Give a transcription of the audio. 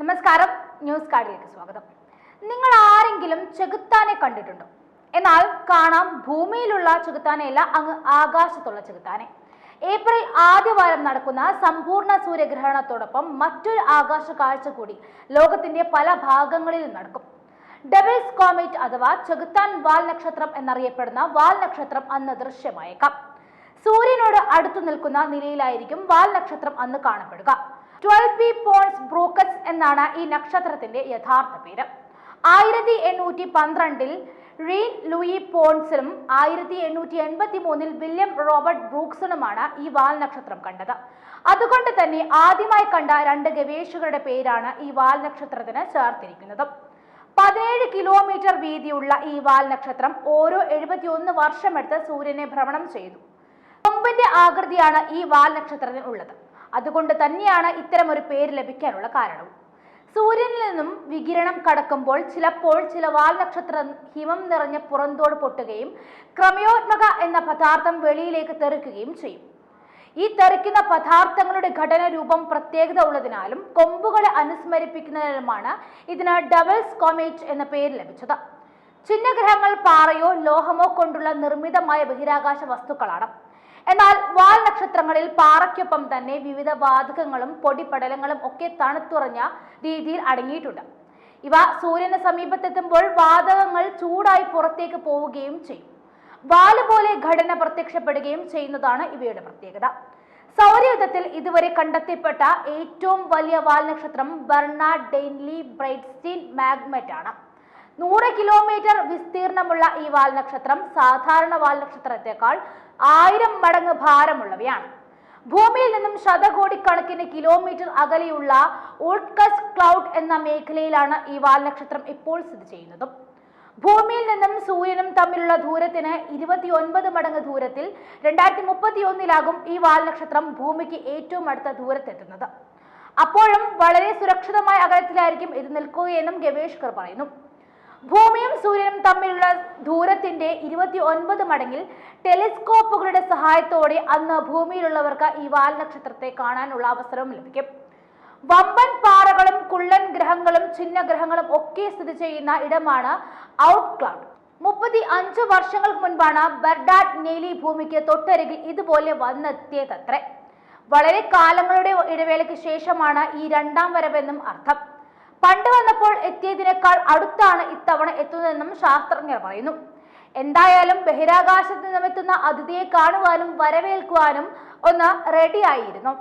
നമസ്കാരം, ന്യൂസ് കാർഡിലേക്ക് സ്വാഗതം. നിങ്ങൾ ആരെങ്കിലും ചെകുത്താനെ കണ്ടിട്ടുണ്ടോ? എന്നാൽ കാണാം ഭൂമിയിലുള്ള ചെകുത്താനെയല്ല, അങ്ങ് ആകാശത്തുള്ള ചെകുത്താനെ. ഏപ്രിൽ ആദ്യവാരം നടക്കുന്ന സമ്പൂർണ്ണ സൂര്യഗ്രഹണത്തോടൊപ്പം മറ്റൊരു ആകാശ കാഴ്ച കൂടി ലോകത്തിന്റെ പല ഭാഗങ്ങളിലും നടക്കും. ഡബിൾസ് കോമറ്റ് അഥവാ ചെകുത്താൻ വാൽ നക്ഷത്രം എന്നറിയപ്പെടുന്ന വാൽ നക്ഷത്രം അന്ന് ദൃശ്യമായേക്കാം. സൂര്യനോട് അടുത്തു നിൽക്കുന്ന നിലയിലായിരിക്കും വാൽ നക്ഷത്രം അന്ന് കാണപ്പെടുക. 12P പോൺസ് ബ്രൂക്കസ് എന്നാണ് ഈ നക്ഷത്രത്തിന്റെ യഥാർത്ഥ പേര്. 1812 റീൻ ലൂയി പോൺസിനും 1883 വില്യം റോബർട്ട് ബ്രൂക്സിനുമാണ് ഈ വാൽ നക്ഷത്രം കണ്ടത്. അതുകൊണ്ട് തന്നെ ആദ്യമായി കണ്ട രണ്ട് ഗവേഷകരുടെ പേരാണ് ഈ വാൽ നക്ഷത്രത്തിന് ചേർത്തിരിക്കുന്നത്. 17 കിലോമീറ്റർ വീതിയുള്ള ഈ വാൽ നക്ഷത്രം ഓരോ 71 വർഷമെടുത്ത് സൂര്യനെ ഭ്രമണം ചെയ്തു. കൊമ്പിന്റെ ആകൃതിയാണ് ഈ വാൽ നക്ഷത്രത്തിന് ഉള്ളത്. അതുകൊണ്ട് തന്നെയാണ് ഇത്തരം ഒരു പേര് ലഭിക്കാനുള്ള കാരണവും. സൂര്യനിൽ നിന്നും വികിരണം കടക്കുമ്പോൾ ചിലപ്പോൾ ചില വാൽ നക്ഷത്രം ഹിമം നിറഞ്ഞ പുറന്തോട് പൊട്ടുകയും ക്രമയോത്മക എന്ന പദാർത്ഥം വെളിയിലേക്ക് തെറിക്കുകയും ചെയ്യും. ഈ തെറിക്കുന്ന പദാർത്ഥങ്ങളുടെ ഘടന രൂപം പ്രത്യേകത ഉള്ളതിനാലും കൊമ്പുകളെ അനുസ്മരിപ്പിക്കുന്നതിനുമാണ് ഇതിന് ഡബിൾസ് കോമറ്റ് എന്ന പേര് ലഭിച്ചത്. ചിഹ്നഗ്രഹങ്ങൾ പാറയോ ലോഹമോ കൊണ്ടുള്ള നിർമ്മിതമായ ബഹിരാകാശ വസ്തുക്കളാണ്. എന്നാൽ വാൽ നക്ഷത്രങ്ങളിൽ പാറയ്ക്കൊപ്പം തന്നെ വിവിധ വാതകങ്ങളും പൊടിപടലങ്ങളും ഒക്കെ തണുത്തുറഞ്ഞ രീതിയിൽ അടങ്ങിയിട്ടുണ്ട്. ഇവ സൂര്യന് സമീപത്തെത്തുമ്പോൾ വാതകങ്ങൾ ചൂടായി പുറത്തേക്ക് പോവുകയും ചെയ്യും. വാല് പോലെ ഘടന പ്രത്യക്ഷപ്പെടുകയും ചെയ്യുന്നതാണ് ഇവയുടെ പ്രത്യേകത. സൗരയൂഥത്തിൽ ഇതുവരെ കണ്ടെത്തപ്പെട്ട ഏറ്റവും വലിയ വാൽ നക്ഷത്രം ബെർണാഡ് ഡെയിൻലി ബ്രൈറ്റ്സ്റ്റീൻ മാഗ്മറ്റ് ആണ്. 100 കിലോമീറ്റർ വിസ്തീർണമുള്ള ഈ വാൽ നക്ഷത്രം സാധാരണ വാൽ നക്ഷത്രത്തെക്കാൾ 1000 മടങ്ങ് ഭാരമുള്ളവയാണ്. ഭൂമിയിൽ നിന്നും ശതകോടിക്കണക്കിന് കിലോമീറ്റർ അകലെയുള്ള ഓർക്കസ് ക്ലൗഡ് എന്ന മേഖലയിലാണ് ഈ വാൽ നക്ഷത്രം ഇപ്പോൾ സ്ഥിതി ചെയ്യുന്നത്. ഭൂമിയിൽ നിന്നും സൂര്യനും തമ്മിലുള്ള ദൂരത്തിന് 29 മടങ്ങ് ദൂരത്തിൽ 2031 ഈ വാൽ നക്ഷത്രം ഭൂമിക്ക് ഏറ്റവും അടുത്ത ദൂരത്തെത്തുന്നത്. അപ്പോഴും വളരെ സുരക്ഷിതമായ അകലത്തിലായിരിക്കും ഇത് നിൽക്കുകയെന്നും ഗവേഷകർ പറയുന്നു. ഭൂമിയും സൂര്യനും തമ്മിലുള്ള ദൂരത്തിന്റെ 29 മടങ്ങിൽ ടെലിസ്കോപ്പുകളുടെ സഹായത്തോടെ അന്ന് ഭൂമിയിലുള്ളവർക്ക് ഈ വാൽ നക്ഷത്രത്തെ കാണാനുള്ള അവസരവും ലഭിക്കും. വമ്പൻ പാറകളും കുള്ളൻ ഗ്രഹങ്ങളും ചിഹ്നഗ്രഹങ്ങളും ഒക്കെ സ്ഥിതി ചെയ്യുന്ന ഇടമാണ് ഔട്ട് ക്ലൗഡ്. 35 വർഷങ്ങൾക്ക് മുൻപാണ് ബെർണാഡ് ഡെയിൻലി ഭൂമിക്ക് തൊട്ടരികിൽ ഇതുപോലെ വന്നെത്തിയതത്രേ. വളരെ കാലങ്ങളുടെ ഇടവേളയ്ക്ക് ശേഷമാണ് ഈ രണ്ടാം വരവെന്നും അർത്ഥം. പണ്ട് വന്നപ്പോൾ എത്തിയതിനേക്കാൾ അടുത്താണ് ഇത്തവണ എത്തുന്നതെന്നും ശാസ്ത്രജ്ഞർ പറയുന്നു. എന്തായാലും ബഹിരാകാശത്ത് നിന്നുമെത്തുന്ന അതിഥിയെ കാണുവാനും വരവേൽക്കുവാനും ഒന്ന് റെഡിയായിരുന്നു.